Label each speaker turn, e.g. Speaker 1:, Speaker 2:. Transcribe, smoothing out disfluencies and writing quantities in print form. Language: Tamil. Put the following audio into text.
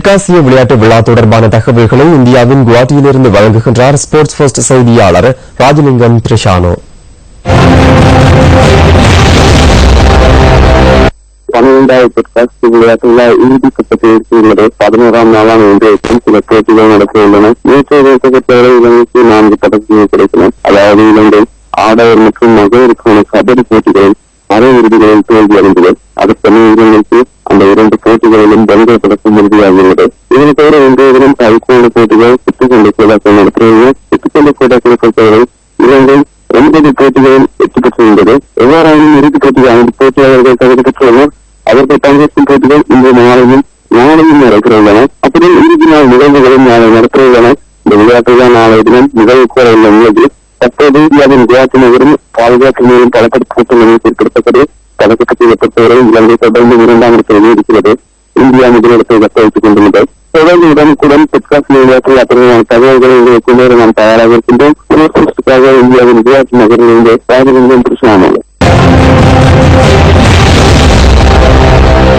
Speaker 1: தெற்காசிய விளையாட்டு விழா தொடர்பான தகவல்களை இந்தியாவின் குவாஹாட்டியிலிருந்து வழங்குகின்றார் ஸ்போர்ட்ஸ் ஃபர்ஸ்ட் செய்தியாளர் ராஜலிங்கம் பிரசானோ.
Speaker 2: 12வது தெற்காசிய விளையாட்டு விழா இறுதி கட்டத்தில் இருக்கிறது. 11ஆம் நாளான இன்றைக்கும் சில போட்டிகள் நடக்க உள்ளன. நேற்றைய பொறுத்தவரை இலங்கைக்கு 4 பதக்கங்கள் கிடைத்தன. அதாவது இலங்கை ஆடவர் மற்றும் மகளிருக்கான கபடி போட்டிகளில் அரை இறுதிகளில் தோல்வி அடைந்தது. அதற்கமே இலங்கைக்கு அந்த 2 போட்டிகளிலும் வெங்கல பதக்கம் உறுதியாகியுள்ளது. இதனை தவிர இன்றைய தினம் கைகோண்டு போட்டிகள் சுட்டுக்கொண்டு கோடாக்கள் நடத்துகிறது. சுட்டுக்கொண்டு கோடாக்களை பொறுத்தவரை இலங்கை 9 போட்டிகளில் வெற்றி பெற்றிருந்தது. எவ்வாறாயினும் இறுதிப் போட்டிகள் 5 போட்டியாளர்கள் தகுதி பெற்றுள்ளனர். அவர்கள் பங்கேற்கும் போட்டிகள் இன்று நாளையும் நடக்கிறதுள்ளன. அப்படி இறுதி நாள் நிகழ்வுகளும் நாளை நடத்துவதுள்ளன. இந்த விளையாட்டுகள் நாளைய தினம் நிகழ்வுக்கூட உள்ள உள்ளது. தற்போது இந்தியாவின் குவாஹாட்டி நகரில் பாதுகாப்பு மேலும் பலப்படுத்தப்பட்ட ஏற்படுத்தப்பட்டது. பதக்கத்தை பொறுத்தவரை இலங்கை தொடர்ந்து 2ஆம் இடத்தில் இருக்கிறது. இந்தியா முதலிடத்தை தக்க வைத்துக் கொண்டுள்ளது. தொடர்ந்து உடனுக்குடன் தெற்காசிய விளையாட்டு அத்தகைய தகவல்களை உங்களுக்கு கொண்டு வர நாம் தயாராக இருக்கின்றோம். இந்தியாவின் குவாஹாட்டி நகரில் இருந்து ராஜலிங்கம் பிரசானோ.